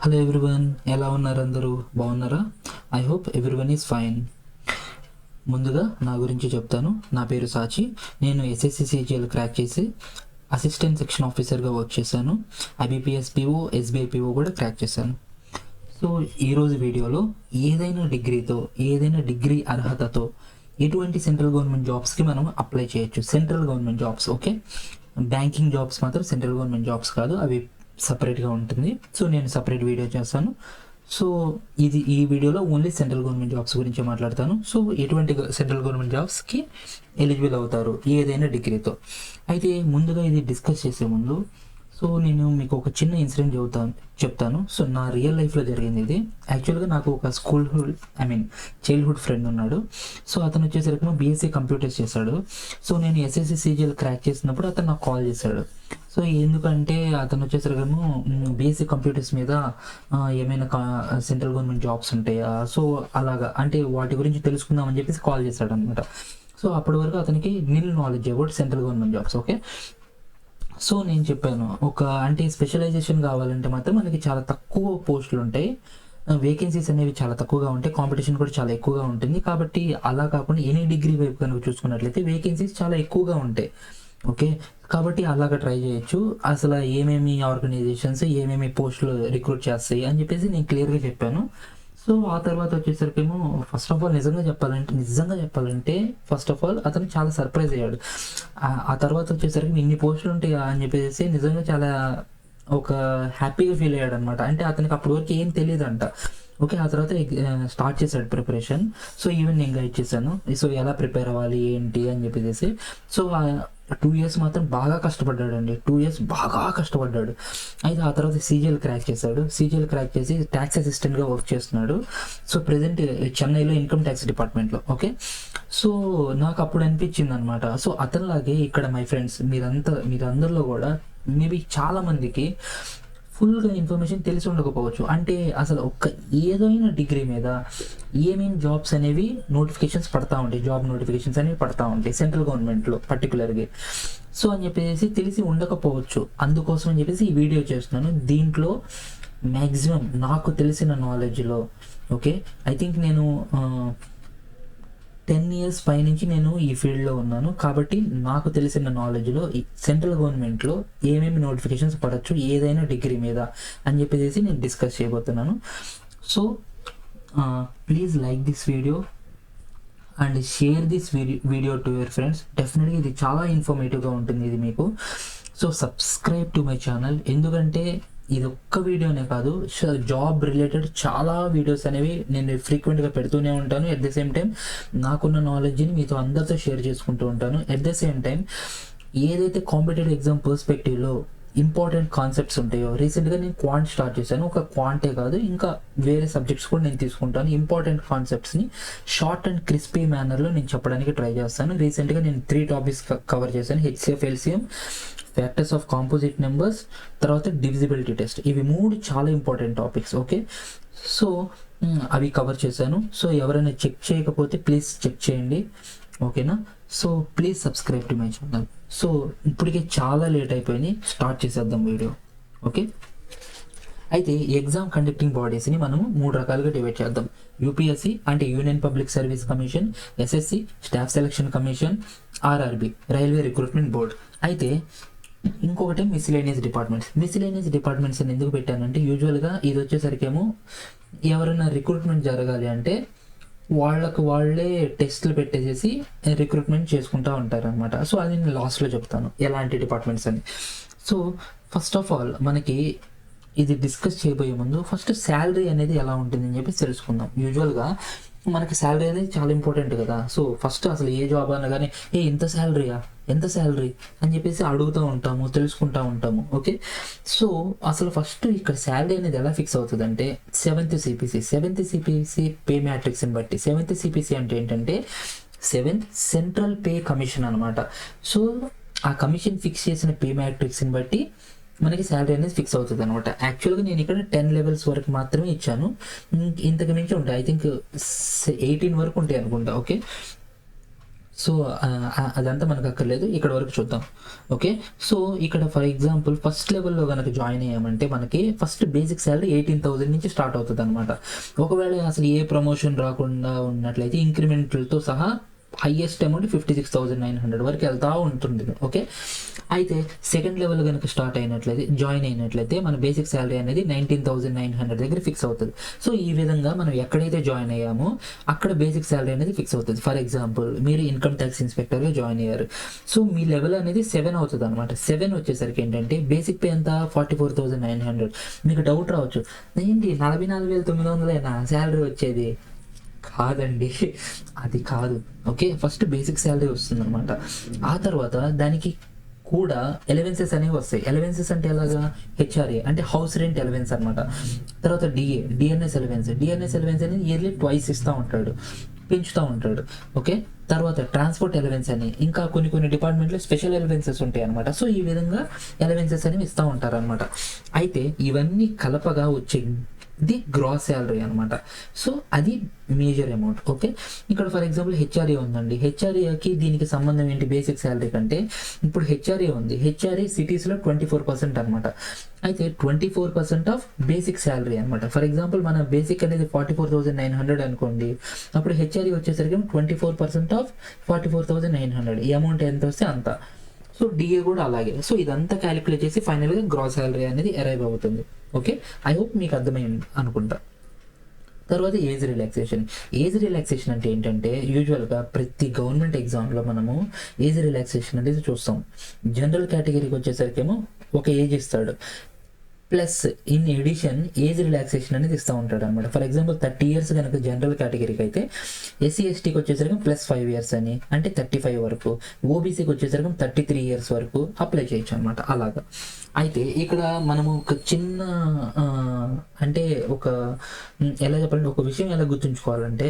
Hello everyone, ఎలా ఉన్నారు? అందరూ బాగున్నారా? I hope everyone is fine. ముందుగా నా గురించి చెప్తాను. నా పేరు సాచి. నేను ఎస్ఎస్సి సిజిఎల్ క్రాక్ చేసి అసిస్టెంట్ సెక్షన్ ఆఫీసర్గా వర్క్ చేశాను. ఐబీపీఎస్ పిఓ, ఎస్బీఐ పిఓ కూడా క్రాక్ చేశాను. సో ఈరోజు వీడియోలో ఏదైనా డిగ్రీ అర్హతతో ఎటువంటి సెంట్రల్ గవర్నమెంట్ జాబ్స్కి మనం అప్లై చేయొచ్చు. Central government jobs, okay. Banking jobs మాత్రం సెంట్రల్ గవర్నమెంట్ జాబ్స్ కాదు, అవి సపరేట్గా ఉంటుంది. సో నేను సపరేట్ వీడియో చేస్తాను. సో ఈ వీడియోలో ఓన్లీ సెంట్రల్ గవర్నమెంట్ జాబ్స్ గురించి మాట్లాడతాను. సో ఎటువంటి సెంట్రల్ గవర్నమెంట్ జాబ్స్కి ఎలిజిబుల్ అవుతారు ఏదైనా డిగ్రీతో. అయితే ముందుగా ఇది డిస్కస్ చేసే ముందు సో నేను మీకు ఒక చిన్న ఇన్సిడెంట్ చెప్తాను. సో నా రియల్ లైఫ్లో జరిగింది ఇది. యాక్చువల్గా నాకు ఒక చైల్డ్హుడ్ ఫ్రెండ్ ఉన్నాడు. సో అతను వచ్చేసరికి బీఎస్సీ కంప్యూటర్స్ చేశాడు. సో నేను ఎస్ఎస్సి సిజిఎల్ క్రాక్ చేసినప్పుడు అతను నాకు కాల్ చేశాడు. సో ఎందుకంటే అతను వచ్చేసరికి బీఎస్సీ కంప్యూటర్స్ మీద ఏమైనా సెంట్రల్ గవర్నమెంట్ జాబ్స్ ఉంటాయా, సో అలాగా అంటే వాటి గురించి తెలుసుకుందామని చెప్పేసి కాల్ చేశాడు అనమాట. సో అప్పటి వరకు అతనికి nil knowledge about central government jobs, okay. So నేను చెప్పాను, అంటే స్పెషలైజేషన్ కావాలంటే మాత్రం మనకి చాలా తక్కువ పోస్టులు ఉంటాయి, వేకెన్సీస్ అనేవి చాలా తక్కువగా ఉంటాయి, కాంపిటీషన్ కూడా చాలా ఎక్కువగా ఉంటుంది. కాబట్టి అలా కాకుండా ఎనీ డిగ్రీ వైపు కనుక చూసుకున్నట్లయితే వేకెన్సీస్ చాలా ఎక్కువగా ఉంటాయి, ఓకే. కాబట్టి అలాగా ట్రై చేయొచ్చు. అసలు ఏమేమి ఆర్గనైజేషన్స్ ఏమేమి పోస్టులు రిక్రూట్ చేస్తాయి అని చెప్పేసి నేను క్లియర్గా చెప్పాను. సో ఆ తర్వాత వచ్చేసరికేమో ఫస్ట్ ఆఫ్ ఆల్ నిజంగా చెప్పాలంటే ఫస్ట్ ఆఫ్ ఆల్ అతను చాలా సర్ప్రైజ్ అయ్యాడు. ఆ తర్వాత వచ్చేసరికి ఇన్ని పోస్టులు ఉంటాయి అని చెప్పేసి నిజంగా చాలా ఒక హ్యాపీగా ఫీల్ అయ్యాడు అనమాట. అంటే అతనికి అప్పటి వరకు ఏం తెలియదు అంట, ఓకే. ఆ తర్వాత స్టార్ట్ చేశాడు ప్రిపరేషన్. సో ఈవెన్ నేను గైడ్ చేశాను, సో ఎలా ప్రిపేర్ అవ్వాలి ఏంటి అని చెప్పేసి. సో 2 years మాత్రం బాగా కష్టపడ్డాడు అండి. 2 years బాగా కష్టపడ్డాడు. అయితే ఆ తర్వాత సీజిఎల్ క్రాక్ చేశాడు. సీజిఎల్ క్రాక్ చేసి ట్యాక్స్ అసిస్టెంట్గా వర్క్ చేస్తున్నాడు. సో ప్రజెంట్ చెన్నైలో ఇన్కమ్ ట్యాక్స్ డిపార్ట్మెంట్లో, ఓకే. సో నాకు అప్పుడు అనిపించింది అనమాట, సో అతనిలాగే ఇక్కడ మై ఫ్రెండ్స్ మీరందరిలో కూడా మేబీ చాలా మందికి ఫుల్గా ఇన్ఫర్మేషన్ తెలిసి ఉండకపోవచ్చు. అంటే అసలు ఏదైనా డిగ్రీ మీద ఏమేమి జాబ్స్ అనేవి నోటిఫికేషన్స్ పడతా ఉంటాయి, జాబ్ నోటిఫికేషన్స్ అనేవి పడతా ఉంటాయి సెంట్రల్ గవర్నమెంట్లో పర్టికులర్గా. సో అని చెప్పేసి తెలిసి ఉండకపోవచ్చు. అందుకోసం అని చెప్పేసి ఈ వీడియో చేస్తున్నాను. దీంట్లో మ్యాక్సిమం నాకు తెలిసిన నాలెడ్జ్లో, ఓకే, ఐ థింక్ నేను 10 years పైనుంచి నేను ఈ ఫీల్డ్లో ఉన్నాను. కాబట్టి నాకు తెలిసిన నాలెడ్జ్లో ఈ సెంట్రల్ గవర్నమెంట్లో ఏమేమి నోటిఫికేషన్స్ పడవచ్చు ఏదైనా డిగ్రీ మీద అని చెప్పేసి నేను డిస్కస్ చేయబోతున్నాను. So please like this video and share this video to your friends. డెఫినెట్గా ఇది చాలా ఇన్ఫర్మేటివ్గా ఉంటుంది ఇది మీకు. So subscribe to my channel. ఎందుకంటే ఇది ఒక్క వీడియోనే కాదు, జాబ్ రిలేటెడ్ చాలా వీడియోస్ అనేవి నేను ఫ్రీక్వెంట్గా పెడుతూనే ఉంటాను. ఎట్ ద సేమ్ టైం నాకున్న నాలెడ్జ్ని మీతో అందరితో షేర్ చేసుకుంటూ ఉంటాను. ఎట్ ద సేమ్ టైం ఏదైతే కాంపిటేటివ్ ఎగ్జామ్ పర్స్పెక్టివ్లో ఇంపార్టెంట్ కాన్సెప్ట్స్ ఉంటాయో, రీసెంట్గా నేను క్వాంట్ స్టార్ట్ చేశాను. ఒక క్వాంటే కాదు, ఇంకా వేరే సబ్జెక్ట్స్ కూడా నేను తీసుకుంటాను. ఇంపార్టెంట్ కాన్సెప్ట్స్ని షార్ట్ అండ్ క్రిస్పీ మేనర్లో నేను చెప్పడానికి ట్రై చేస్తాను. రీసెంట్గా నేను 3 టాపిక్స్ కవర్ చేశాను: HCF, LCM, factors of composite numbers, తర్వాత డివిజిబిలిటీ టెస్ట్. ఇవి 3 చాలా ఇంపార్టెంట్ టాపిక్స్, ఓకే. సో అవి కవర్ చేశాను. సో ఎవరైనా చెక్ చేయకపోతే ప్లీజ్ చెక్ చేయండి, ఓకేనా. So please subscribe to my channel. So ఇప్పటికే చాలా లేట్ అయిపోయింది, స్టార్ట్ చేసేద్దాం వీడియో, ఓకే. అయితే ఎగ్జామ్ కండక్టింగ్ బాడీస్ని మనము 3 రకాలుగా డివైడ్ చేద్దాం. యూపీఎస్సి అంటే union public service commission, SSC staff selection commission, RRB railway recruitment board. అయితే ఇంకొకటి మిస్లేనియస్ డిపార్ట్మెంట్స్ అని ఎందుకు పెట్టానంటే, యూజువల్గా ఇది వచ్చేసరికేమో ఎవరైనా రిక్రూట్మెంట్ జరగాలి అంటే వాళ్ళే టెస్ట్లు పెట్టేసేసి రిక్రూట్మెంట్ చేసుకుంటూ ఉంటారు అనమాట. సో అది నేను లాస్ట్లో చెప్తాను ఎలాంటి డిపార్ట్మెంట్స్ అని. సో ఫస్ట్ ఆఫ్ ఆల్ మనకి ఇది డిస్కస్ చేయబోయే ముందు ఫస్ట్ శాలరీ అనేది ఎలా ఉంటుంది అని చెప్పి తెలుసుకుందాం. యూజువల్గా మనకి శాలరీ అనేది చాలా ఇంపార్టెంట్ కదా. సో ఫస్ట్ అసలు ఏ జాబ్ అన్నా కానీ ఎంత శాలరీ అని చెప్పేసి అడుగుతూ ఉంటాము, తెలుసుకుంటూ ఉంటాము, ఓకే. సో అసలు ఫస్ట్ ఇక్కడ శాలరీ అనేది ఎలా ఫిక్స్ అవుతుంది అంటే 7th CPC పే మ్యాట్రిక్స్ని బట్టి. 7th CPC అంటే ఏంటంటే 7th సెంట్రల్ పే కమిషన్ అనమాట. సో ఆ కమిషన్ ఫిక్స్ చేసిన పే మ్యాట్రిక్స్ని బట్టి మనకి శాలరీ అనేది ఫిక్స్ అవుతుంది అనమాట. యాక్చువల్గా నేను ఇక్కడ 10 levels వరకు మాత్రమే ఇచ్చాను, ఇంతకు మించి ఉంటాయి. ఐ థింక్ 18 వరకు ఉంటాయి అనుకుంటా, ఓకే. సో అదంతా మనకు అక్కర్లేదు, ఇక్కడ వరకు చూద్దాం. ఓకే, సో ఇక్కడ ఫర్ ఎగ్జాంపుల్ ఫస్ట్ లెవెల్లో కనుక జాయిన్ అయ్యామంటే మనకి ఫస్ట్ బేసిక్ శాలరీ 18,000 నుంచి స్టార్ట్ అవుతుంది అనమాట. ఒకవేళ అసలు ఏ ప్రమోషన్ రాకుండా ఉన్నట్లయితే ఇంక్రిమెంట్లతో సహా హైయెస్ట్ అమౌంట్ 56,900 వరకు వెళ్తూ ఉంటుంది. ఓకే, అయితే సెకండ్ లెవెల్ కనుక స్టార్ట్ అయినట్లయితే జాయిన్ అయినట్లయితే మన బేసిక్ శాలరీ అనేది 19,900 దగ్గర ఫిక్స్ అవుతుంది. సో ఈ విధంగా మనం ఎక్కడైతే జాయిన్ అయ్యామో అక్కడ బేసిక్ శాలరీ అనేది ఫిక్స్ అవుతుంది. ఫర్ ఎగ్జాంపుల్ మీరు ఇన్కమ్ ట్యాక్స్ ఇన్స్పెక్టర్గా జాయిన్ అయ్యారు, సో మీ లెవెల్ అనేది 7 అవుతుంది అనమాట. 7 వచ్చేసరికి ఏంటంటే బేసిక్ పే ఎంత 44,900. మీకు డౌట్ రావచ్చు, ఏంటి 44,900 శాలరీ వచ్చేది? కాదండి, అది కాదు. ఓకే, ఫస్ట్ బేసిక్ శాలరీ వస్తుంది అనమాట. ఆ తర్వాత దానికి కూడా ఎలవెన్సెస్ అనేవి వస్తాయి. ఎలవెన్సెస్ అంటే ఎలాగా, హెచ్ఆర్ఏ అంటే హౌస్ రెంట్ ఎలవెన్స్ అనమాట. తర్వాత డిఎన్ఎస్ ఎలవెన్స్ అనేది ఇయర్లీ ట్వైస్ ఇస్తూ ఉంటాడు, పెంచుతూ ఉంటాడు. ఓకే, తర్వాత ట్రాన్స్పోర్ట్ ఎలవెన్స్ అని, ఇంకా కొన్ని డిపార్ట్మెంట్లో స్పెషల్ ఎలవెన్సెస్ ఉంటాయి అనమాట. సో ఈ విధంగా ఎలవెన్సెస్ అనేవి ఇస్తూ ఉంటారు అనమాట. అయితే ఇవన్నీ కలపగా వచ్చే ది గ్రాస్ శాలరీ అనమాట. సో అది మేజర్ అమౌంట్. ఓకే, ఇక్కడ ఫర్ ఎగ్జాంపుల్ హెచ్ఆర్ఏ ఉందండి. హెచ్ఆర్ఏకి దీనికి సంబంధం ఏంటి బేసిక్ శాలరీ కంటే? ఇప్పుడు హెచ్ఆర్ఏ ఉంది, హెచ్ఆర్ఏ సిటీస్లో 24% అనమాట. అయితే 24% ఆఫ్ బేసిక్ శాలరీ అనమాట. ఫర్ ఎగ్జాంపుల్ మన బేసిక్ అనేది 44,900 అనుకోండి, అప్పుడు హెచ్ఆర్ఏ వచ్చేసరికి 24% ఆఫ్ 44,900. ఈ అమౌంట్ ఎంత వస్తే అంత. సో డిఏ కూడా అలాగే. సో ఇదంతా క్యాలిక్యులేట్ చేసి ఫైనల్గా గ్రాస్ శాలరీ అనేది అరైవ్ అవుతుంది. ఓకే, ఐ హోప్ మీకు అర్థమైంది అనుకుంటా. తర్వాత ఏజ్ రిలాక్సేషన్ అంటే ఏంటంటే యూజువల్గా ప్రతి గవర్నమెంట్ ఎగ్జామ్లో మనము ఏజ్ రిలాక్సేషన్ అనేది చూస్తాం. జనరల్ కేటగిరీకి వచ్చేసరికేమో ఒక ఏజ్ ఇస్తాడు, plus in addition age relaxation అనేది ఇస్తూ ఉంటాడు అనమాట. ఫర్ ఎగ్జాంపుల్ 30 years కనుక జనరల్ కేటగిరీకి అయితే, ఎస్సీ ఎస్టీకి వచ్చేసరికి +5 years అని, అంటే 35 వరకు, ఓబీసీకి వచ్చేసరికి 33 years వరకు అప్లై చేయొచ్చు అనమాట. అలాగా. అయితే ఇక్కడ మనము ఒక చిన్న అంటే ఎలా చెప్పాలంటే ఒక విషయం ఎలా గుర్తుంచుకోవాలంటే,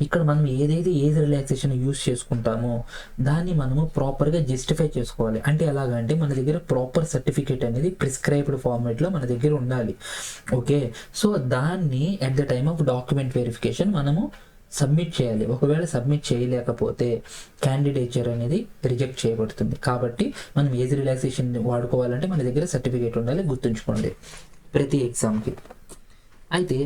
ఇక్కడ మనం ఏదైతే ఏజ్ రిలాక్సేషన్ యూస్ చేసుకుంటామో దాన్ని మనము ప్రాపర్గా జస్టిఫై చేసుకోవాలి. అంటే ఎలాగంటే మన దగ్గర ప్రాపర్ సర్టిఫికేట్ అనేది ప్రిస్క్రైబ్డ్ ఫార్మేట్లో మన దగ్గర ఉండాలి. ఓకే, సో దాన్ని at the time of document verification మనము సబ్మిట్ చేయాలి. ఒకవేళ సబ్మిట్ చేయలేకపోతే క్యాండిడేచర్ అనేది రిజెక్ట్ చేయబడుతుంది. కాబట్టి మనం ఏజ్ రిలాక్సేషన్ వాడుకోవాలంటే మన దగ్గర సర్టిఫికేట్ ఉండాలి, గుర్తుంచుకోండి ప్రతి ఎగ్జామ్కి. అయితే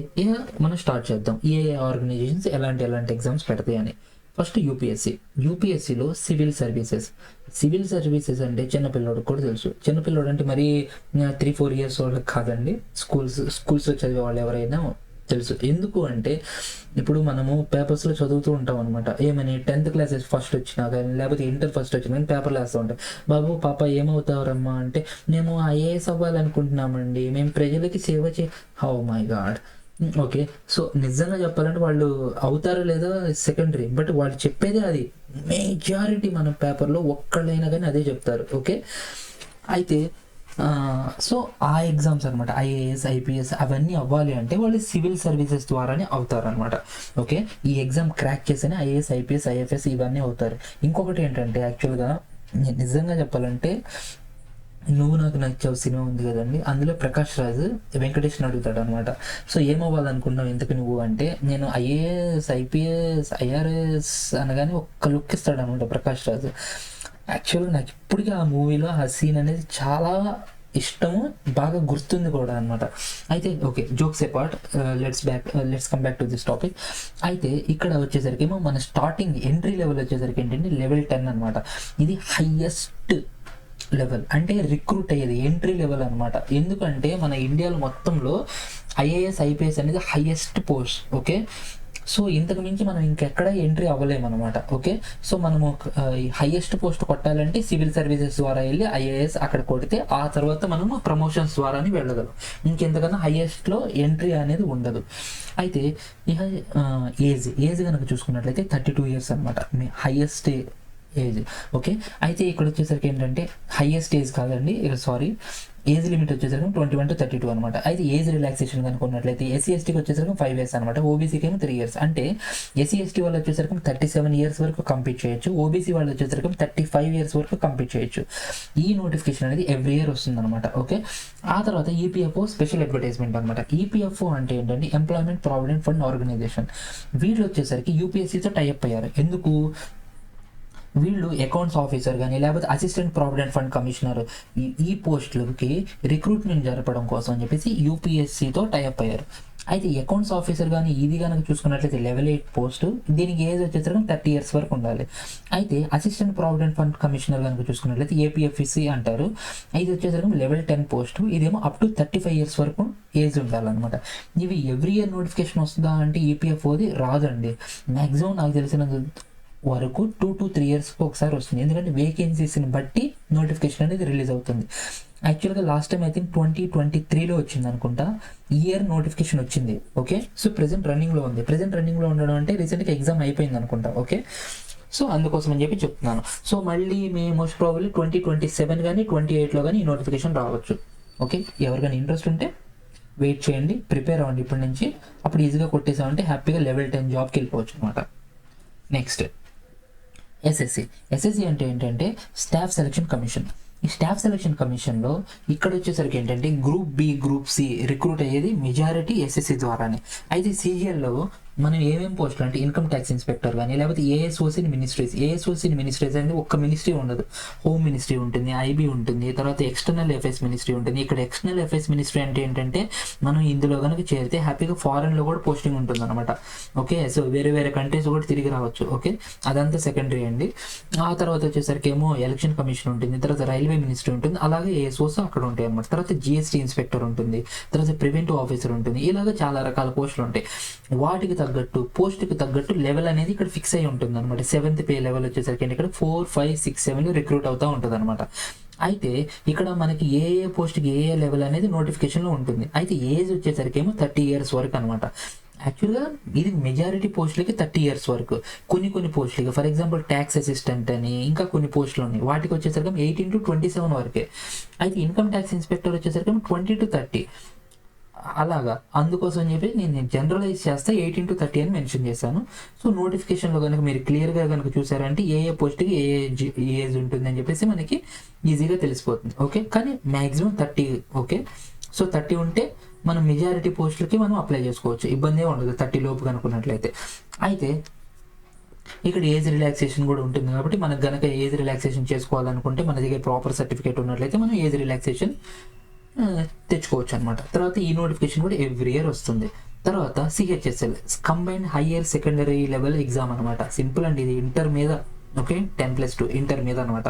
మనం స్టార్ట్ చేద్దాం ఏ ఆర్గనైజేషన్స్ ఎలాంటి ఎగ్జామ్స్ పెడతాయి అని. ఫస్ట్ యూపీఎస్సీలో సివిల్ సర్వీసెస్ అంటే చిన్నపిల్లడికి కూడా తెలుసు. చిన్నపిల్లడు అంటే మరి 3-4 years వాళ్ళకి కాదండి, స్కూల్స్లో చదివే వాళ్ళు ఎవరైనా తెలుసు. ఎందుకు అంటే ఇప్పుడు మనము పేపర్స్లో చదువుతూ ఉంటాం అనమాట. ఏమని 10th class ఫస్ట్ వచ్చినా కానీ లేకపోతే ఇంటర్ ఫస్ట్ వచ్చినా కానీ పేపర్లు వేస్తూ ఉంటాం. బాబు పాప ఏమవుతారమ్మా అంటే, మేము ఐఏఎస్ అవ్వాలనుకుంటున్నామండి, మేము ప్రజలకి సేవ how my God. Okay, so నిజంగా చెప్పాలంటే వాళ్ళు అవుతారో లేదో సెకండరీ, బట్ వాళ్ళు చెప్పేదే అది. మెజారిటీ మన పేపర్లో ఒక్కళ్ళైనా కానీ అదే చెప్తారు. ఓకే, అయితే సో ఆ ఎగ్జామ్స్ అనమాట, ఐఏఎస్ ఐపీఎస్ అవన్నీ అవ్వాలి అంటే వాళ్ళు సివిల్ సర్వీసెస్ ద్వారానే అవుతారనమాట. ఓకే, ఈ ఎగ్జామ్ క్రాక్ చేస్తేనే ఐఏఎస్ ఐపీఎస్ ఐఎఫ్ఎస్ ఇవన్నీ అవుతారు. ఇంకొకటి ఏంటంటే యాక్చువల్గా నిజంగా చెప్పాలంటే, నువ్వు నాకు నచ్చావు సినిమా ఉంది కదండి, అందులో ప్రకాష్ రాజ్ వెంకటేష్ని అడుగుతాడు అనమాట. సో ఏమవ్వాలనుకున్నావు ఎందుకు నువ్వు అంటే, నేను ఐఏఎస్ ఐపీఎస్ ఐఆర్ఎస్ అనగానే ఒక్క లుక్ ఇస్తాడు అనమాట ప్రకాష్ రాజ్. యాక్చువల్గా నాకు ఇప్పటికీ ఆ మూవీలో ఆ సీన్ అనేది చాలా ఇష్టము, బాగా గుర్తుంది కూడా అనమాట. అయితే okay, jokes apart, let's come back to this topic. అయితే ఇక్కడ వచ్చేసరికి ఏమో మన స్టార్టింగ్ ఎంట్రీ లెవెల్ వచ్చేసరికి ఏంటంటే level 10 అనమాట. ఇది హైయెస్ట్ లెవెల్, అంటే రిక్రూట్ అయ్యేది ఎంట్రీ లెవెల్ అనమాట. ఎందుకంటే మన ఇండియాలో మొత్తంలో ఐఏఎస్ ఐపీఎస్ అనేది హైయెస్ట్ పోస్ట్. ఓకే, సో ఇంతకు మించి మనం ఇంకెక్కడ ఎంట్రీ అవ్వలేమన్నమాట. ఓకే, సో మనము హైయెస్ట్ పోస్ట్ కొట్టాలంటే సివిల్ సర్వీసెస్ ద్వారా వెళ్ళి ఐఏఎస్ అక్కడ కొడితే ఆ తర్వాత మనము ప్రమోషన్స్ ద్వారానే వెళ్ళగలం. ఇంకెంతకన్నా హైయెస్ట్లో ఎంట్రీ అనేది ఉండదు. అయితే ఇక ఏజ్ కనుక చూసుకున్నట్లయితే 32 years అనమాట హైయెస్ట్ ఏజ్. ఓకే, అయితే ఇక్కడ వచ్చేసరికి ఏంటంటే హైయెస్ట్ ఏజ్ కాదండి, సారీ, ఏజ్ లిమిట్ వచ్చేసరికి 21 to 32 అనమాట. అయితే ఏజ్ రిలాక్సేషన్ కనుకున్నట్లయితే ఎస్సీ ఎస్టీకి వచ్చేసరికి 5 years అనమాట, ఓబీసీకి ఏమో 3 years. అంటే ఎస్సీ ఎస్టీ వాళ్ళు వచ్చేసరికి 37 years వరకు కంప్లీట్ చేయొచ్చు, ఓబీసీ వాళ్ళు వచ్చేసరికి 35 years వరకు కంప్లీట్ చేయొచ్చు. ఈ నోటిఫికేషన్ అనేది ఎవ్రీ ఇయర్ వస్తుంది అనమాట. ఓకే, ఆ తర్వాత ఈపీఎఫ్ఓ స్పెషల్ అడ్వర్టైజ్మెంట్ అనమాట. ఈపీఎఫ్ఓ అంటే ఏంటంటే ఎంప్లాయ్మెంట్ ప్రావిడెంట్ ఫండ్ ఆర్గనైజేషన్. వీళ్ళు వచ్చేసరికి యూపీఎస్సీతో టైఅప్ అయ్యారు. ఎందుకు వీళ్ళు అకౌంట్స్ ఆఫీసర్ కానీ లేకపోతే అసిస్టెంట్ ప్రావిడెంట్ ఫండ్ కమిషనర్ ఈ పోస్టులకి రిక్రూట్మెంట్ జరపడం కోసం అని చెప్పేసి యూపీఎస్సీతో టైఅప్ అయ్యారు. అయితే అకౌంట్స్ ఆఫీసర్ కానీ ఇది కనుక చూసుకున్నట్లయితే లెవెల్ 8 పోస్ట్, దీనికి ఏజ్ వచ్చేసరికి 30 years వరకు ఉండాలి. అయితే అసిస్టెంట్ ప్రావిడెంట్ ఫండ్ కమిషనర్ కనుక చూసుకున్నట్లయితే ఏపీఎఫ్ఎస్సి అంటారు, ఇది వచ్చేసరికి లెవెల్ 10 పోస్ట్, ఇదేమో అప్ టు 35 years వరకు ఏజ్ ఉండాలన్నమాట. ఇవి ఎవ్రీ ఇయర్ నోటిఫికేషన్ వస్తుందా అంటే ఈపీఎఫ్ఓది రాదండి. మ్యాక్సిమం నాకు తెలిసిన వరకు 2 to 3 years ఒకసారి వస్తుంది, ఎందుకంటే వేకెన్సీస్ని బట్టి నోటిఫికేషన్ అనేది రిలీజ్ అవుతుంది. యాక్చువల్గా లాస్ట్ టైం ఐ థింక్ 2023లో వచ్చింది అనుకుంటా, ఇయర్ నోటిఫికేషన్ వచ్చింది. ఓకే, సో ప్రెసెంట్ రన్నింగ్లో ఉంది. ప్రెసెంట్ రన్నింగ్లో ఉండడం అంటే రీసెంట్గా ఎగ్జామ్ అయిపోయింది అనుకుంటా. ఓకే, సో అందుకోసం అని చెప్పి చెప్తున్నాను. సో మళ్ళీ మేము మోస్ట్ ప్రాబబ్లీ 2027 కానీ 28లో కానీ ఈ నోటిఫికేషన్ రావచ్చు. ఓకే, ఎవరికైనా ఇంట్రెస్ట్ ఉంటే వెయిట్ చేయండి, ప్రిపేర్ అవ్వండి ఇప్పటి నుంచి. అప్పుడు ఈజీగా కొట్టేసామంటే హ్యాపీగా లెవెల్ 10 జాబ్కి వెళ్ళిపోవచ్చు అనమాట. Next SSC. ఎస్ఎస్సి అంటే ఏంటంటే స్టాఫ్ సెలక్షన్ కమిషన్. ఈ స్టాఫ్ సెలక్షన్ కమిషన్లో ఇక్కడ వచ్చేసరికి ఏంటంటే group B, group C recruit అయ్యేది మెజారిటీ ఎస్ఎస్సి ద్వారానే. అయితే సీజీఎల్లో మనం ఏమేమి పోస్టులు అంటే ఇన్కమ్ ట్యాక్స్ ఇన్స్పెక్టర్ కానీ లేకపోతే ఏఎస్ఓసి మినిస్ట్రీస్ అనేది ఒక్క మినిస్ట్రీ ఉండదు. హోమ్ మినిస్ట్రీ ఉంటుంది, ఐబీ ఉంటుంది, తర్వాత ఎక్స్టర్నల్ అఫైర్స్ మినిస్ట్రీ ఉంటుంది. ఇక్కడ ఎక్స్టర్నల్ అఫైర్స్ మినిస్ట్రీ అంటే ఏంటంటే మనం ఇందులో కనుక చేరితే హ్యాపీగా ఫారెన్లో కూడా పోస్టింగ్ ఉంటుంది అనమాట. ఓకే, సో వేరే వేరే కంట్రీస్ కూడా తిరిగి రావచ్చు. ఓకే, అదంతా సెకండరీ అండి. ఆ తర్వాత వచ్చేసరికి ఏమో ఎలక్షన్ కమిషన్ ఉంటుంది, తర్వాత రైల్వే మినిస్ట్రీ ఉంటుంది, అలాగే ఏఎస్ఓస్ అక్కడ ఉంటాయి అనమాట. తర్వాత జిఎస్టీ ఇన్స్పెక్టర్ ఉంటుంది, తర్వాత ప్రివెంటివ్ ఆఫీసర్ ఉంటుంది. ఇలాగ చాలా రకాల పోస్టులు ఉంటాయి. వాటికి తగ్గట్టు పోస్ట్కి తగ్గట్టు లెవెల్ అనేది ఇక్కడ ఫిక్స్ అయి ఉంటుంది అనమాట. 7th పే లెవెల్ వచ్చేసరికి ఇక్కడ 4, 5, 6, 7 రిక్రూట్ అవుతూ ఉంటుంది అనమాట. అయితే ఇక్కడ మనకి ఏ పోస్ట్కి ఏ లెవెల్ అనేది నోటిఫికేషన్లో ఉంటుంది. అయితే ఏజ్ వచ్చేసరికి ఏమో 30 years వరకు అనమాట. యాక్చువల్గా ఇది మెజారిటీ పోస్టులకి 30 years వరకు. కొన్ని పోస్టులకి ఫర్ ఎగ్జాంపుల్ ట్యాక్స్ అసిస్టెంట్ అని ఇంకా కొన్ని పోస్టులు ఉన్నాయి, వాటికి వచ్చేసరికి 18 to 27 వరకే. అయితే ఇన్కమ్ ట్యాక్స్ ఇన్స్పెక్టర్ వచ్చేసరికి 20 to 30 అలాగా. అందుకోసం చెప్పి నేను జనరలైజ్ చేస్తే 18 to 30 అని మెన్షన్ చేశాను. సో నోటిఫికేషన్లో కనుక మీరు క్లియర్గా కనుక చూసారంటే ఏ పోస్ట్కి ఏ ఏజ్ ఉంటుంది అని చెప్పేసి మనకి ఈజీగా తెలిసిపోతుంది. ఓకే, కానీ మ్యాక్సిమం 30. ఓకే, సో 30 ఉంటే మనం మెజారిటీ పోస్టులకి మనం అప్లై చేసుకోవచ్చు, ఇబ్బంది ఉండదు 30 లోపు కనుక్కున్నట్లయితే. అయితే ఇక్కడ ఏజ్ రిలాక్సేషన్ కూడా ఉంటుంది కాబట్టి మనకు కనుక ఏజ్ రిలాక్సేషన్ చేసుకోవాలనుకుంటే మన దగ్గర ప్రాపర్ సర్టిఫికేట్ ఉన్నట్లయితే మనం ఏజ్ రిలాక్సేషన్ తెచ్చుకోవచ్చు అనమాట. తర్వాత ఈ నోటిఫికేషన్ కూడా ఎవ్రీ ఇయర్ వస్తుంది. తర్వాత CHSL combined higher secondary level exam అనమాట. సింపుల్ అండి, ఇది ఇంటర్ మీద. ఓకే, 10+2 ఇంటర్ మీద అనమాట.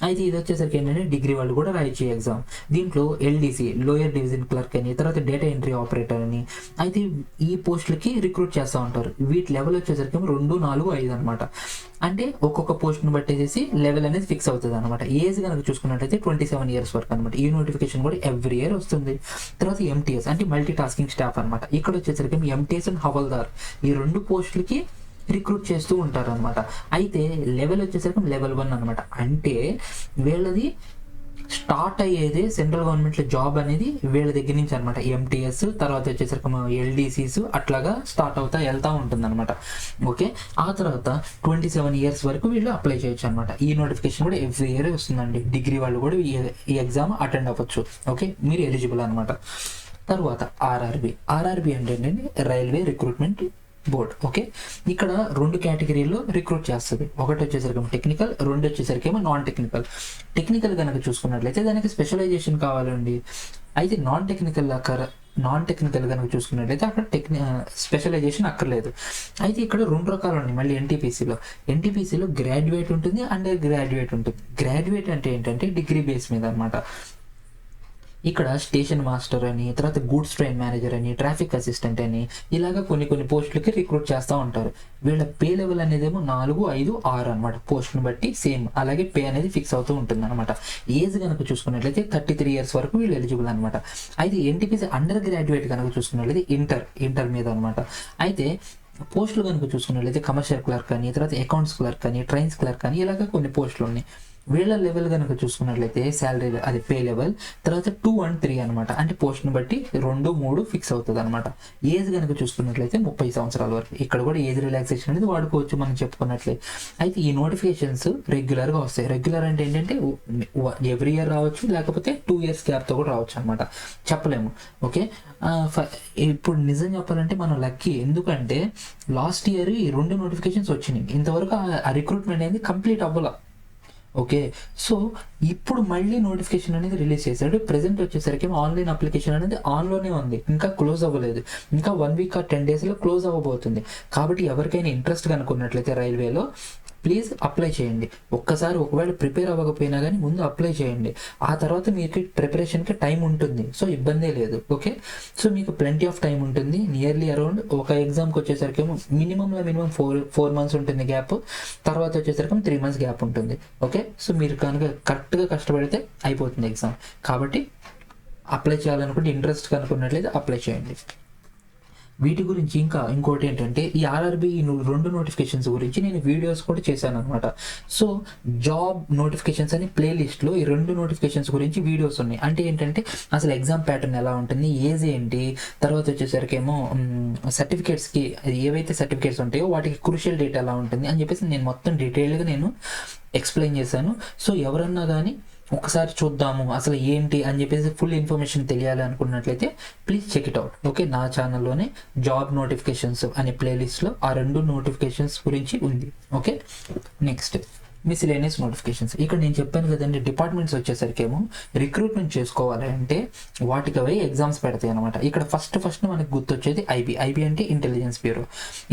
అయితే ఇది వచ్చేసరికి ఏంటంటే డిగ్రీ వాళ్ళు కూడా రాయొచ్చు ఎగ్జామ్. దీంట్లో ఎల్డీసీ లోయర్ డివిజన్ క్లర్క్ అని, తర్వాత డేటా ఎంట్రీ ఆపరేటర్ అని, అయితే ఈ పోస్టులకి రిక్రూట్ చేస్తూ ఉంటారు. వీటి లెవెల్ వచ్చేసరికి 2, 4, 5 అనమాట. అంటే ఒక్కొక్క పోస్ట్ను బట్టేసి లెవెల్ అనేది ఫిక్స్ అవుతుంది అనమాట. ఏజ్ కనుక చూసుకున్నట్లయితే 27 years వరకు అనమాట. ఈ నోటిఫికేషన్ కూడా ఎవ్రీ ఇయర్ వస్తుంది. తర్వాత ఎంటీఎస్ అంటే మల్టీ టాస్కింగ్ స్టాఫ్ అనమాట. ఇక్కడ వచ్చేసరికి ఎంటీఎస్ అండ్ హవల్దార్ ఈ 2 పోస్టులకి రిక్రూట్ చేస్తూ ఉంటారు అనమాట. అయితే లెవెల్ వచ్చేసరికి లెవెల్ 1 అనమాట. అంటే వీళ్ళది స్టార్ట్ అయ్యేది సెంట్రల్ గవర్నమెంట్లో జాబ్ అనేది వీళ్ళ దగ్గర నుంచి అనమాట. ఎంటీఎస్ తర్వాత వచ్చేసరికి ఎల్డీసీస్ అట్లాగా స్టార్ట్ అవుతా వెళ్తూ ఉంటుంది అనమాట. ఓకే, ఆ తర్వాత 27 years వరకు వీళ్ళు అప్లై చేయొచ్చు అనమాట. ఈ నోటిఫికేషన్ కూడా ఎవ్రీ ఇయర్ వస్తుందండి. డిగ్రీ వాళ్ళు కూడా ఈ ఎగ్జామ్ అటెండ్ అవ్వచ్చు. ఓకే, మీరు ఎలిజిబుల్ అనమాట. తర్వాత ఆర్ఆర్బి అంటే ఏంటంటే రైల్వే రిక్రూట్మెంట్ బోర్డ్. ఓకే, ఇక్కడ 2 కేటగిరీల్లో రిక్రూట్ చేస్తుంది. ఒకటి వచ్చేసరికి టెక్నికల్, 2 వచ్చేసరికి ఏమో నాన్ టెక్నికల్. టెక్నికల్ కనుక చూసుకున్నట్లయితే దానికి స్పెషలైజేషన్ కావాలండి. అయితే నాన్ టెక్నికల్ కనుక చూసుకున్నట్లయితే అక్కడ స్పెషలైజేషన్ అక్కర్లేదు. అయితే ఇక్కడ 2 రకాలు ఉన్నాయి మళ్ళీ ఎన్టీపీసీలో గ్రాడ్యుయేట్ ఉంటుంది, అండర్ గ్రాడ్యుయేట్ ఉంటుంది. గ్రాడ్యుయేట్ అంటే ఏంటంటే డిగ్రీ బేస్ మీద అనమాట. ఇక్కడ స్టేషన్ మాస్టర్ అని, తర్వాత గూడ్స్ ట్రైన్ మేనేజర్ అని, ట్రాఫిక్ అసిస్టెంట్ అని ఇలాగా కొన్ని పోస్టులకి రిక్రూట్ చేస్తూ ఉంటారు. వీళ్ళ పే లెవెల్ అనేది ఏమో 4, 5, 6 అనమాట. పోస్ట్ని బట్టి సేమ్ అలాగే పే అనేది ఫిక్స్ అవుతూ ఉంటుంది అనమాట. ఏజ్ కనుక చూసుకున్నట్లయితే 33 years వరకు వీళ్ళు ఎలిజిబుల్ అనమాట. అయితే ఎన్టీపీసీ అండర్ గ్రాడ్యుయేట్ కనుక చూసుకున్నట్లయితే ఇంటర్ మీద అనమాట. అయితే పోస్టులు కనుక చూసుకున్నట్లయితే కమర్షియల్ క్లర్క్ అని, తర్వాత అకౌంట్స్ క్లర్క్ అని, ట్రైన్స్ క్లర్క్ అని ఇలాగ కొన్ని పోస్టులు ఉన్నాయి. వీళ్ళ లెవెల్ కనుక చూసుకున్నట్లయితే శాలరీ అది పే లెవెల్, తర్వాత 2 and 3 అనమాట. అంటే పోస్ట్ని బట్టి 2, 3 ఫిక్స్ అవుతుంది అనమాట. ఏజ్ కనుక చూసుకున్నట్లయితే 30 సంవత్సరాల వరకు. ఇక్కడ కూడా ఏజ్ రిలాక్సేషన్ అనేది వాడుకోవచ్చు మనం చెప్పుకున్నట్లయితే. అయితే ఈ నోటిఫికేషన్స్ రెగ్యులర్గా వస్తాయి. రెగ్యులర్ అంటే ఏంటంటే ఎవ్రీ ఇయర్ రావచ్చు, లేకపోతే 2 years గ్యాప్తో కూడా రావచ్చు అనమాట, చెప్పలేము. ఓకే, ఇప్పుడు నిజం చెప్పాలంటే మనం లక్కీ. ఎందుకంటే లాస్ట్ ఇయర్ ఈ 2 నోటిఫికేషన్స్ వచ్చినాయి, ఇంతవరకు ఆ రిక్రూట్మెంట్ అనేది కంప్లీట్ అవ్వాల. ఓకే, సో ఇప్పుడు మళ్ళీ నోటిఫికేషన్ అనేది రిలీజ్ చేశాడు. ప్రెసెంట్ వచ్చేసరికి ఆన్లైన్ అప్లికేషన్ అనేది ఆన్లోనే ఉంది, ఇంకా క్లోజ్ అవ్వలేదు. ఇంకా 1 week or 10 daysలో క్లోజ్ అవ్వబోతుంది. కాబట్టి ఎవరికైనా ఇంట్రెస్ట్ కనుక్కున్నట్లయితే రైల్వేలో ప్లీజ్ అప్లై చేయండి. ఒక్కసారి ఒకవేళ ప్రిపేర్ అవ్వకపోయినా కానీ ముందు అప్లై చేయండి. ఆ తర్వాత మీకు ప్రిపరేషన్కి టైం ఉంటుంది, సో ఇబ్బందే లేదు. ఓకే, సో మీకు ప్లెంటీ ఆఫ్ టైం ఉంటుంది. నియర్లీ అరౌండ్ ఒక ఎగ్జామ్కి వచ్చేసరికి మినిమం 4 months ఉంటుంది గ్యాప్, తర్వాత వచ్చేసరికి 3 months గ్యాప్ ఉంటుంది. ఓకే, సో మీరు కనుక కరెక్ట్గా కష్టపడితే అయిపోతుంది ఎగ్జామ్. కాబట్టి అప్లై చేయాలనుకుంటే ఇంట్రెస్ట్ కనుక్కున్నట్లయితే అప్లై చేయండి. వీటి గురించి ఇంకోటి ఏంటంటే ఈ ఆర్ఆర్బి 2 నోటిఫికేషన్స్ గురించి నేను వీడియోస్ కూడా చేశాను అనమాట. సో జాబ్ నోటిఫికేషన్స్ అని ప్లేలిస్ట్లో ఈ 2 నోటిఫికేషన్స్ గురించి వీడియోస్ ఉన్నాయి. అంటే ఏంటంటే అసలు ఎగ్జామ్ ప్యాటర్న్ ఎలా ఉంటుంది, ఏజ్ ఏంటి, తర్వాత వచ్చేసరికి ఏమో సర్టిఫికేట్స్కి ఏవైతే సర్టిఫికేట్స్ ఉంటాయో వాటికి క్రూషియల్ డేట్ ఎలా ఉంటుంది అని చెప్పేసి నేను మొత్తం డీటెయిల్గా నేను ఎక్స్ప్లెయిన్ చేశాను. సో ఎవరన్నా కానీ ఒకసారి చూద్దాము అసలు ఏంటి అని చెప్పేసి ఫుల్ ఇన్ఫర్మేషన్ తెలియాలి అనుకున్నట్లయితే please check it out. Okay, నా ఛానల్లోనే జాబ్ నోటిఫికేషన్స్ అనే ప్లేలిస్ట్లో ఆ 2 నోటిఫికేషన్స్ గురించి ఉంది. Okay, next miscellaneous notifications. ఇక్కడ నేను చెప్పాను కదండి, డిపార్ట్మెంట్స్ వచ్చేసరికి ఏమో రిక్రూట్మెంట్ చేసుకోవాలి అంటే వాటికి అవి ఎగ్జామ్స్ పెడతాయి అనమాట. ఇక్కడ ఫస్ట్ మనకు గుర్తొచ్చేది ఐబీ అంటే ఇంటెలిజెన్స్ బ్యూరో.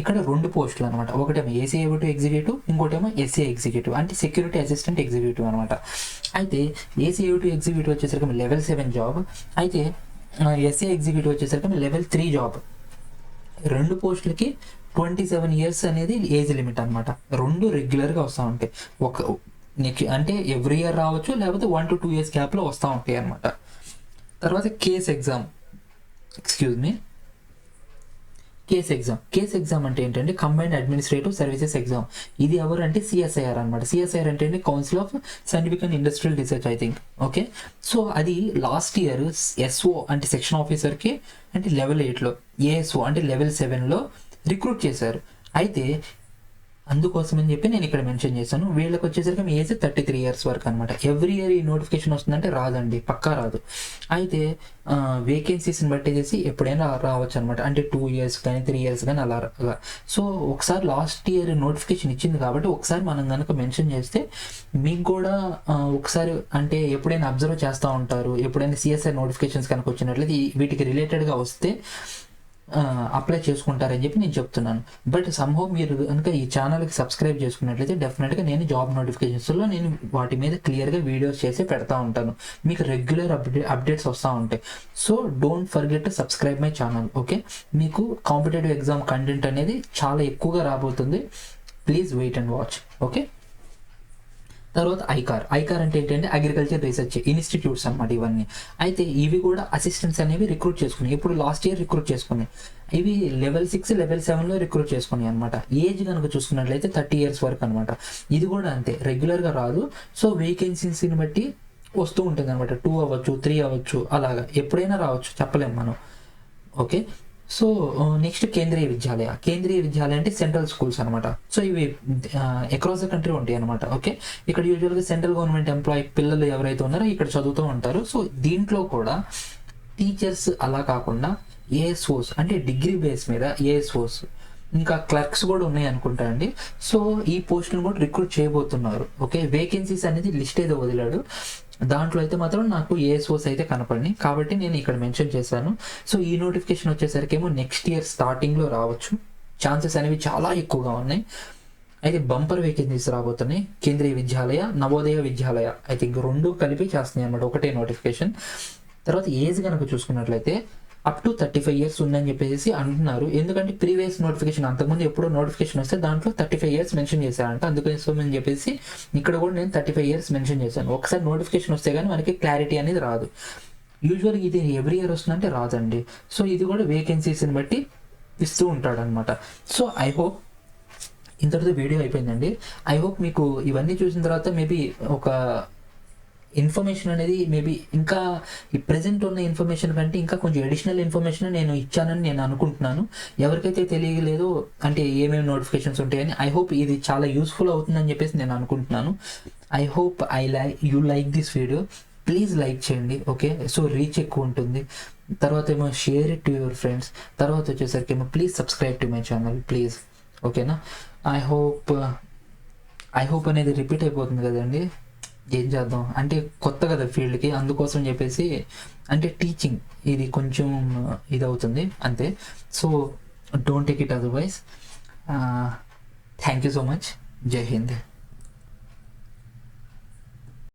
ఇక్కడ 2 పోస్టులు అనమాట. ఒకటేమో ఏసీఏ ఎగ్జిక్యూటివ్, ఇంకోటేమో ఎస్ఏ ఎగ్జిక్యూటివ్ అంటే సెక్యూరిటీ అసిస్టెంట్ ఎగ్జిక్యూటివ్ అనమాట. అయితే ఏసీఏ ఎగ్జిక్యూటివ్ వచ్చేసరికి level 7 జాబ్, అయితే ఎస్ఏ ఎగ్జిక్యూటివ్ వచ్చేసరికి level 3 జాబ్. 2 పోస్టులకి 27 years అనేది ఏజ్ లిమిట్ అనమాట. 2 రెగ్యులర్గా వస్తూ ఉంటాయి. అంటే ఎవ్రీ ఇయర్ రావచ్చు, లేకపోతే 1 to 2 years గ్యాప్లో వస్తూ ఉంటాయి అనమాట. తర్వాత కేస్ ఎగ్జామ్ అంటే ఏంటంటే కంబైన్డ్ అడ్మినిస్ట్రేటివ్ సర్వీసెస్ ఎగ్జామ్. ఇది ఎవరు అంటే సిఎస్ఐఆర్ అనమాట. సిఎస్ఐఆర్ అంటే council of scientific and industrial research I think. Okay, so అది లాస్ట్ ఇయర్ ఎస్ఓ అంటే సెక్షన్ ఆఫీసర్కి అంటే level 8లో, ఏఎస్ఓ అంటే level 7లో రిక్రూట్ చేశారు. అయితే అందుకోసం అని చెప్పి నేను ఇక్కడ మెన్షన్ చేశాను. వీళ్ళకి వచ్చేసరికి ఏజ్ 33 years వరకు అనమాట. ఎవ్రీ ఇయర్ ఈ నోటిఫికేషన్ వస్తుందంటే రాదండి, పక్కా రాదు. అయితే వేకెన్సీస్ని బట్టి చేసి ఎప్పుడైనా రావచ్చు అనమాట. అంటే 2 years కానీ 3 years కానీ అలా. సో ఒకసారి లాస్ట్ ఇయర్ నోటిఫికేషన్ ఇచ్చింది కాబట్టి ఒకసారి మనం కనుక మెన్షన్ చేస్తే మీకు కూడా ఒకసారి అంటే ఎప్పుడైనా అబ్జర్వ్ చేస్తూ ఉంటారు. ఎప్పుడైనా సిఎస్ఐ నోటిఫికేషన్స్ కనుక వచ్చినట్లయితే వీటికి రిలేటెడ్గా వస్తే అప్లై చేసుకుంటారని చెప్పి నేను చెప్తున్నాను. బట్ సమ్హౌ మీరు కనుక ఈ ఛానల్కి సబ్స్క్రైబ్ చేసుకున్నట్లయితే డెఫినెట్గా నేను జాబ్ నోటిఫికేషన్స్లో నేను వాటి మీద క్లియర్గా వీడియోస్ చేసి పెడతా ఉంటాను. మీకు రెగ్యులర్ అప్డేట్స్ వస్తూ ఉంటాయి. So don't forget to subscribe my channel. Okay, మీకు కాంపిటేటివ్ ఎగ్జామ్ కంటెంట్ అనేది చాలా ఎక్కువగా రాబోతుంది. Please wait and watch. Okay, తర్వాత ఐకార్ అంటే ఏంటంటే అగ్రికల్చర్ రీసెర్చ్ ఇన్స్టిట్యూట్స్ అనమాట ఇవన్నీ. అయితే ఇవి కూడా అసిస్టెంట్స్ అనేవి రిక్రూట్ చేసుకున్నాయి. ఇప్పుడు లాస్ట్ ఇయర్ రిక్రూట్ చేసుకున్నాయి. ఇవి level 6, level 7లో రిక్రూట్ చేసుకున్నాయి అనమాట. ఏజ్ కనుక చూసుకున్నట్లయితే 30 years వరకు అనమాట. ఇది కూడా అంతే, రెగ్యులర్గా రాదు. సో వేకెన్సీస్ని బట్టి వస్తూ ఉంటుంది అనమాట. 2 అవ్వచ్చు, 3 అవ్వచ్చు, అలాగా ఎప్పుడైనా రావచ్చు, చెప్పలేము మనం. Okay, so next Kendriya Vidyalaya అంటే సెంట్రల్ స్కూల్స్ అనమాట. సో ఇవి అక్రాస్ ద కంట్రీ ఉంటాయి అనమాట. ఓకే, ఇక్కడ యూజువల్గా సెంట్రల్ గవర్నమెంట్ ఎంప్లాయీ పిల్లలు ఎవరైతే ఉన్నారో ఇక్కడ చదువుతూ ఉంటారు. సో దీంట్లో కూడా టీచర్స్ అలా కాకుండా ఏఎస్ఓస్ అంటే డిగ్రీ బేస్ మీద ఏఎస్ఓస్ ఇంకా క్లర్క్స్ కూడా ఉన్నాయి అనుకుంటా అండి. సో ఈ పోస్టులను కూడా రిక్రూట్ చేయబోతున్నారు. ఓకే, వేకెన్సీస్ అనేది లిస్ట్ ఏదో వదిలాడు, దాంట్లో అయితే మాత్రం నాకు ఏఎస్ఓస్ అయితే కనపడి, కాబట్టి నేను ఇక్కడ మెన్షన్ చేశాను. సో ఈ నోటిఫికేషన్ వచ్చేసరికి ఏమో నెక్స్ట్ ఇయర్ స్టార్టింగ్లో రావచ్చు, ఛాన్సెస్ అనేవి చాలా ఎక్కువగా ఉన్నాయి. అయితే బంపర్ వేకెన్సీస్ రాబోతున్నాయి. కేంద్రీయ విద్యాలయ, నవోదయ విద్యాలయ ఐ థింక్ 2 కలిపి చేస్తున్నాయి అన్నమాట, ఒకటే నోటిఫికేషన్. తర్వాత ఏజ్ కనుక చూసుకున్నట్లయితే అప్ టు 35 years ఉందని చెప్పేసి అంటున్నారు. ఎందుకంటే ప్రీవియస్ నోటిఫికేషన్ అంతకుముందు ఎప్పుడో నోటిఫికేషన్ వస్తే దాంట్లో 35 years మెన్షన్ చేశారంట. అందుకోసం చెప్పేసి ఇక్కడ కూడా నేను 35 years మెన్షన్ చేశాను. ఒకసారి నోటిఫికేషన్ వస్తే కానీ మనకి క్లారిటీ అనేది రాదు. యూజువల్గా ఇది ఎవ్రీ ఇయర్ వస్తుందంటే రాదండి. సో ఇది కూడా వేకెన్సీస్ని బట్టి ఇస్తూ ఉంటాడు అనమాట. సో ఐ హోప్ ఇంతటితో వీడియో అయిపోయిందండి. ఐ హోప్ మీకు ఇవన్నీ చూసిన తర్వాత మేబీ ఒక ఇన్ఫర్మేషన్ అనేది మేబీ ఇంకా ఈ ప్రజెంట్ ఉన్న ఇన్ఫర్మేషన్ కంటే ఇంకా కొంచెం అడిషనల్ ఇన్ఫర్మేషన్ నేను ఇచ్చానని నేను అనుకుంటున్నాను. ఎవరికైతే తెలియలేదో అంటే ఏమేమి నోటిఫికేషన్స్ ఉంటాయని, ఐ హోప్ ఇది చాలా యూస్ఫుల్ అవుతుందని చెప్పేసి నేను అనుకుంటున్నాను. I hope you like this video. Please like చేయండి, ఓకే? సో రీచ్ ఎక్కువ ఉంటుంది. తర్వాత ఏమో share it to your friends. తర్వాత వచ్చేసరికి ఏమో please subscribe to my channel please, ఓకేనా? ఐ హోప్ అనేది రిపీట్ అయిపోతుంది కదండి. ఏం చేద్దాం అంటే కొత్త కదా ఫీల్డ్కి, అందుకోసం చెప్పేసి అంటే టీచింగ్ ఇది కొంచెం ఇది అవుతుంది అంతే. So don't take it otherwise. Thank you so much. జై హింద్.